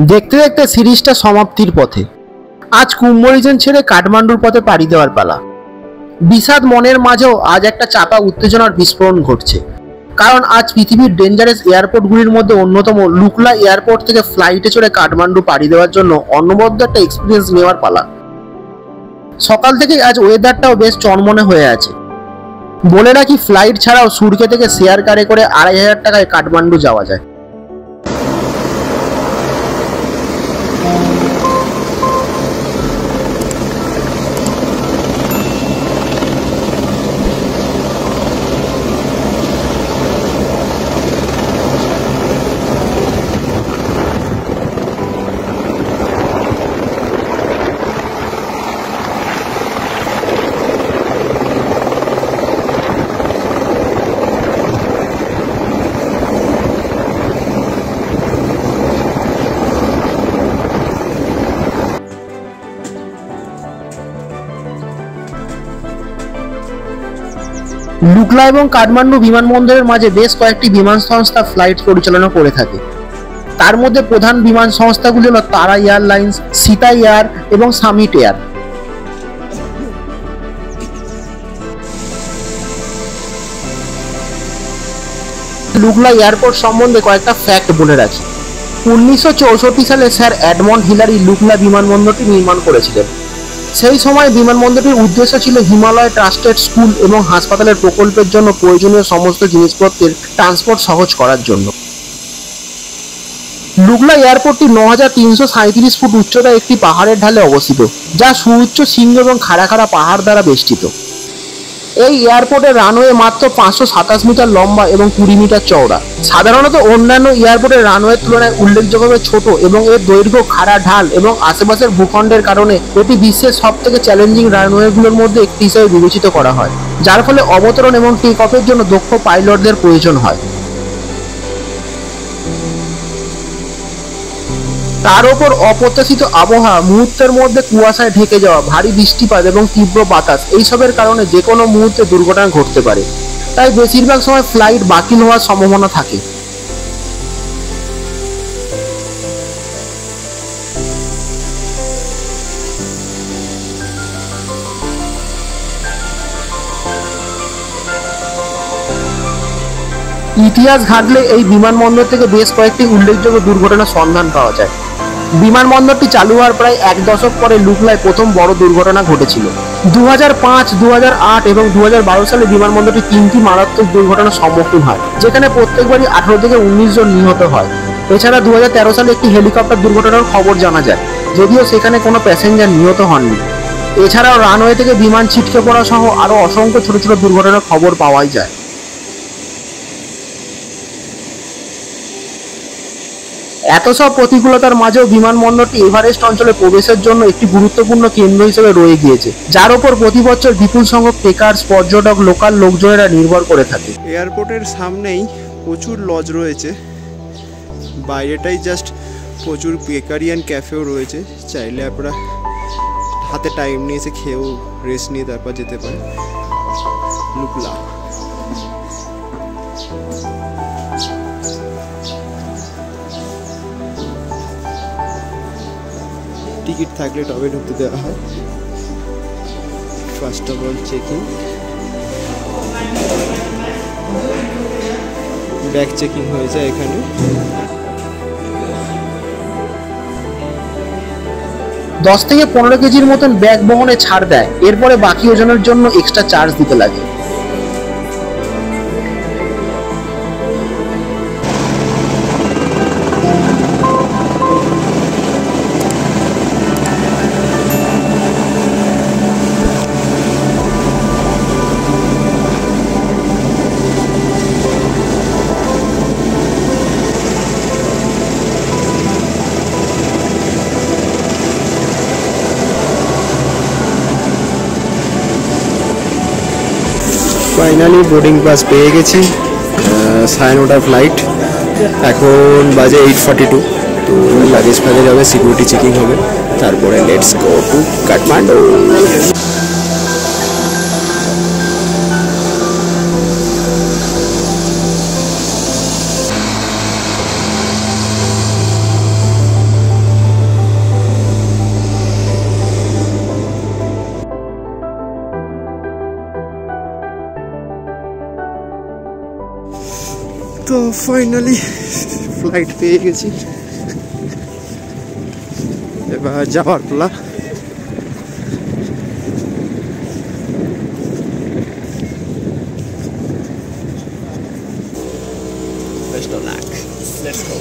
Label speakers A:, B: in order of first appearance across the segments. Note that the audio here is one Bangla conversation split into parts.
A: দেখতে দেখতে সিরিজটা সমাপ্তির পথে। আজ কুম্ভ রিজন ছেড়ে কাঠমান্ডুর পথে পাড়ি দেওয়ার পালা। বিষাদ মনের মাঝেও আজ একটা চাপা উত্তেজনার বিস্ফোরণ ঘটছে, কারণ আজ পৃথিবীর ডেঞ্জারাস এয়ারপোর্টগুলির মধ্যে অন্যতম লুকলা এয়ারপোর্ট থেকে ফ্লাইটে চড়ে কাঠমান্ডু পাড়ি দেওয়ার জন্য অনবদ্য একটা এক্সপিরিয়েন্স নেওয়ার পালা। সকাল থেকে আজ ওয়েদারটাও বেশ চনমনে হয়ে আছে। বলে রাখি, ফ্লাইট ছাড়াও সুরকে থেকে শেয়ার কারে করে ২৫০০ টাকায় কাঠমান্ডু যাওয়া যায়। লুকলা এবং কাঠমান্ডু বিমানবন্দরের মাঝে বেশ কয়েকটি বিমান সংস্থা ফ্লাইট পরিচালনা করে থাকে। তার মধ্যে প্রধান বিমান সংস্থাগুলি হল তারা এয়ারলাইন্স, সীতা এয়ার এবং সামিট এয়ার। লুকলা এয়ারপোর্ট সম্বন্ধে কয়েকটা ফ্যাক্ট বলে রাখি। 1964 সালে স্যার এডমন্ড হিলারি লুকলা বিমানবন্দরটি নির্মাণ করেছিলেন। সেই সময় বিমানবন্দরটির উদ্দেশ্য ছিল হিমালয় ট্রাস্টেড স্কুল এবং হাসপাতালের প্রকল্পের জন্য প্রয়োজনীয় সমস্ত জিনিসপত্রের ট্রান্সপোর্ট সহজ করার জন্য। লুকলা এয়ারপোর্টটি ৯৩৩৭ ফুট উচ্চতায় একটি পাহাড়ের ঢালে অবস্থিত, যা সুউচ্চ শৃঙ্গ এবং খাড়া খাড়া পাহাড় দ্বারা বেষ্টিত। এই এয়ারপোর্টের রানওয়ে মাত্র ৫২৭ মিটার লম্বা এবং ২০ মিটার চওড়া। সাধারণত অন্যান্য এয়ারপোর্টের রানওয়ের তুলনায় উল্লেখযোগ্যভাবে ছোট এবং এর দৈর্ঘ্য, খাড়া ঢাল এবং আশেপাশের ভূখণ্ডের কারণে এটি বিশ্বের সবথেকে চ্যালেঞ্জিং রানওয়েগুলোর মধ্যে একটি হিসেবে বিবেচিত করা হয়, যার ফলে অবতরণ এবং টেক অফের জন্য দক্ষ পাইলটদের প্রয়োজন হয়। তার ওপর অপ্রত্যাশিত আবহাওয়া, মুহূর্তের মধ্যে কুয়াশায় ঢেকে যাওয়া, ভারী বৃষ্টিপাত এবং তীব্র বাতাস, এইসবের কারণে যে কোনো মুহূর্তে দুর্ঘটনা ঘটতে পারে। তাই বেশিরভাগ সময় ফ্লাইট বাতিল হওয়ার সম্ভাবনা থাকে। ইতিহাস ঘাটলে এই বিমানবন্দর থেকে বেশ কয়েকটি উল্লেখযোগ্য দুর্ঘটনার সন্ধান পাওয়া যায়। বিমানবন্দরটি চালু হওয়ার প্রায় ১ দশক পরে লুকলায় প্রথম বড় দুর্ঘটনা ঘটেছিল। ২০০৫, ২০০৮ এবং ২০১২ সালে বিমানবন্দরটি ৩টি মারাত্মক দুর্ঘটনার সম্মুখীন হয়, যেখানে প্রত্যেকবারই ১৮ থেকে ১৯ জন নিহত হয়। এছাড়া ২০১৩ সালে একটি হেলিকপ্টার দুর্ঘটনার খবর জানা যায়, যদিও সেখানে কোনো প্যাসেঞ্জার নিহত হননি। এছাড়াও রানওয়ে থেকে বিমান ছিটকে পড়া সহ আরও অসংখ্য ছোট ছোট দুর্ঘটনার খবর পাওয়াই যায়। এত সব প্রতিকূলতার মাঝেও বিমানবন্দরটি এভারেস্ট অঞ্চলে প্রবেশের জন্য একটি গুরুত্বপূর্ণ কেন্দ্র হিসেবে রয়ে গিয়েছে, যার উপর প্রতি বছর বিপুল সংখ্যক ট্রেকার্স, পর্যটক, লোকাল লোকজনেরা নির্ভর করে থাকে।
B: এয়ারপোর্টের সামনেই প্রচুর লজ রয়েছে, বাইরেটাই জাস্ট প্রচুর বেকারি অ্যান্ড ক্যাফেও রয়েছে। চাইলে আপনারা হাতে টাইম নিয়ে এসে খেয়েও রেস্ট নিয়ে তারপর যেতে পারে। লুকলা টিকিট থাকলে তবে ঢুকতে দেওয়া হয়। First of all checking, bag checking হয়ে যায় এখানে।
A: দশ থেকে ১৫ কেজির মতন ব্যাগ বহনে ছাড় দেয়, এরপরে বাকি ওজনের জন্য এক্সট্রা চার্জ দিতে লাগে।
B: ফাইনালি বোর্ডিং পাস পেয়ে গেছি। 9:30 ফ্লাইট, এখন বাজে 8:42। তো লাগেজ ফ্যাগেজ হবে, সিকিউরিটি চেকিং হবে, তারপরে লেটস গো টু কাঠমান্ডু। তো ফাইনালি ফ্লাইট পেয়ে গেছি, এবার যাওয়ার পালা। Best of luck. Let's go.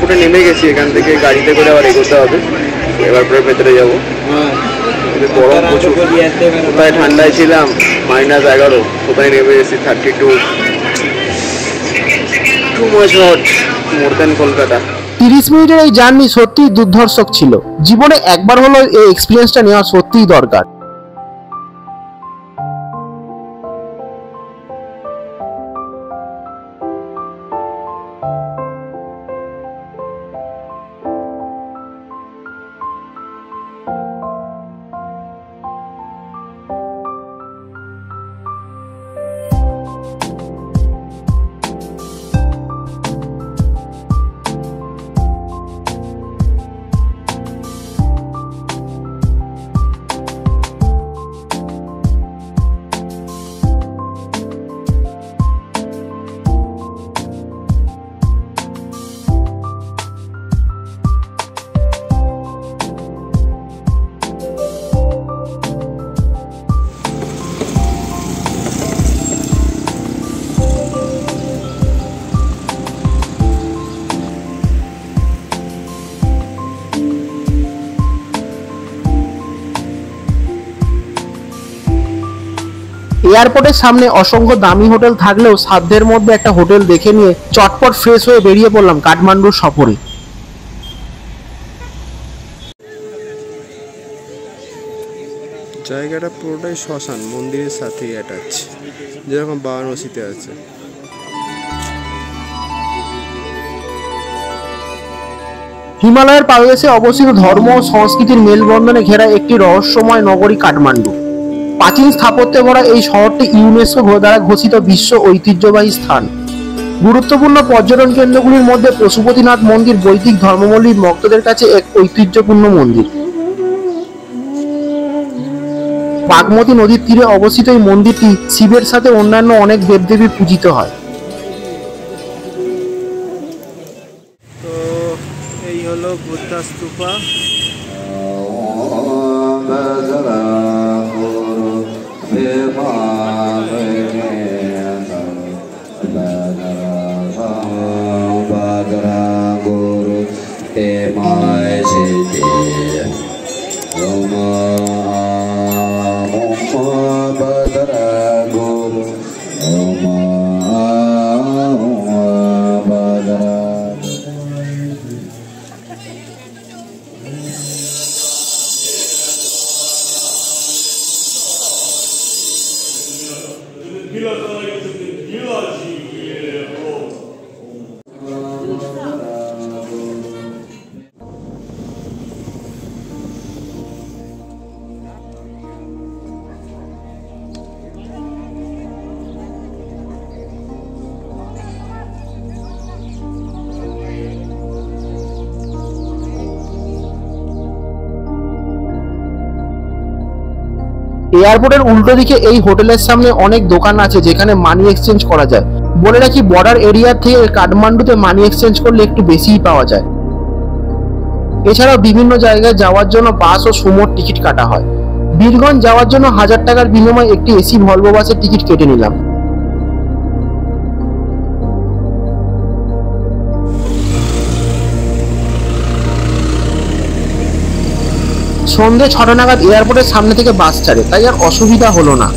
B: এয়ারপোর্টে নেমে গেছি, এখান থেকে গাড়িতে করে আবার এগোতে হবে, এবার পরে ভেতরে যাবো। গরম প্রচুর, কোথায় ঠান্ডায় ছিলাম -11, কোথায় নেমে গেছি 32, too much hot, more than Kolkata.
A: 30 মিনিটের এই জার্নি সত্যিই দুর্ধর্ষক ছিল। জীবনে একবার হলো এই এক্সপিরিয়েন্সটা নেওয়া সত্যিই দরকার। এয়ারপোর্টের সামনে অসংখ্য দামি হোটেল থাকলেও সাধ্যের মধ্যে একটা হোটেল দেখে নিয়ে চটপট ফ্রেশ হয়ে বেরিয়ে পড়লাম কাঠমান্ডুর সফরে।
B: জায়গাটা পুরোটাই শ্মশান, মন্দিরের সাথেই অ্যাটাচ, যেরকম বারাণসীতে আছে।
A: হিমালয়ের পাদদেশে অবস্থিত ধর্ম ও সংস্কৃতির মেলবন্ধনে ঘেরা একটি রহস্যময় নগরী কাঠমান্ডু। প্রাচীন স্থাপত্যে ভরা এই শহরটি ইউনেস্কো দ্বারা ঘোষিত বিশ্ব ঐতিহ্যবাহী স্থান। গুরুত্বপূর্ণ পর্যটন কেন্দ্রগুলির মধ্যে পশুপতিনাথ মন্দির বৈদিক ধর্মাবলম্বী ভক্তদের কাছে এক ঐতিহ্যপূর্ণ মন্দির। বাগমতী নদীর তীরে অবস্থিত এই মন্দিরটি শিবের সাথে অন্যান্য অনেক দেবদেবী পূজিত হয়।
B: তো এই হলো বুদ্ধা স্তূপা।
A: এয়ারপোর্টের উল্টো দিকে এই হোটেলের সামনে অনেক দোকান আছে যেখানে মানি এক্সচেঞ্জ করা যায়। বলে রাখি, বর্ডার এরিয়া থেকে কাঠমান্ডুতে মানি এক্সচেঞ্জ করলে একটু বেশিই পাওয়া যায়। এছাড়াও বিভিন্ন জায়গায় যাওয়ার জন্য বাস ও সুমোর টিকিট কাটা হয়। বীরগঞ্জ যাওয়ার জন্য 1000 টাকার বিনিময়ে একটি এসি ভলভো বাসের টিকিট কেটে নিলাম। সন্ধ্যে 6টা নাগাদ এয়ারপোর্টের সামনে থেকে বাস ছাড়ে, তাই আর অসুবিধা হলো না।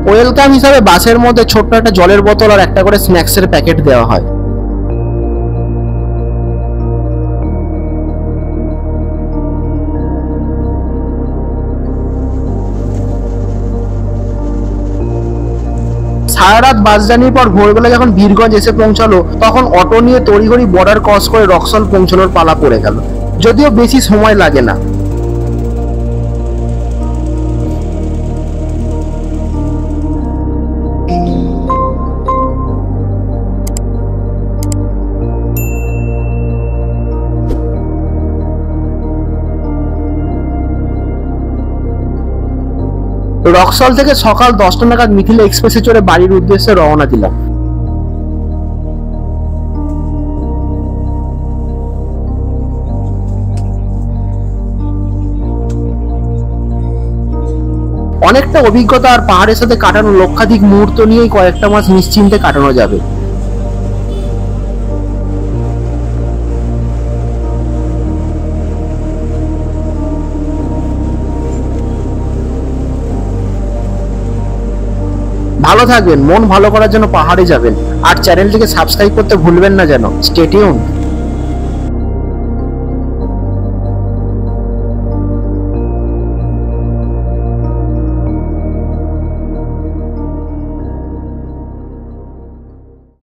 A: ওয়েলকাম হিসাবে বাসের মধ্যে ছোট্ট একটা জলের বোতল আর একটা করে স্ন্যাক্সের প্যাকেট দেওয়া হয়। সারা রাত বাস জার্নির পর ভোরবেলা যখন বীরগঞ্জ এসে পৌঁছালো, তখন অটো নিয়ে তড়িঘড়ি বর্ডার ক্রস করে রক্সল পৌঁছানোর পালা পড়ে গেল। যদিও বেশি সময় লাগে না। রক্সল থেকে সকাল 10টা নাগাদ মিথিলা এক্সপ্রেসে চড়ে বাড়ির উদ্দেশ্যে রওনা দিলাম। অনেকটা অভিজ্ঞতা আর পাহাড়ের সাথে কাটানো লক্ষাধিক মুহূর্ত নিয়েই কয়েকটা মাস নিশ্চিন্তে কাটানো যাবে। ভালো থাকবেন, মন ভালো করার জন্য পাহাড়ে যাবেন, আর চ্যানেলটিকে সাবস্ক্রাইব করতে ভুলবেন না যেন। Stay tuned.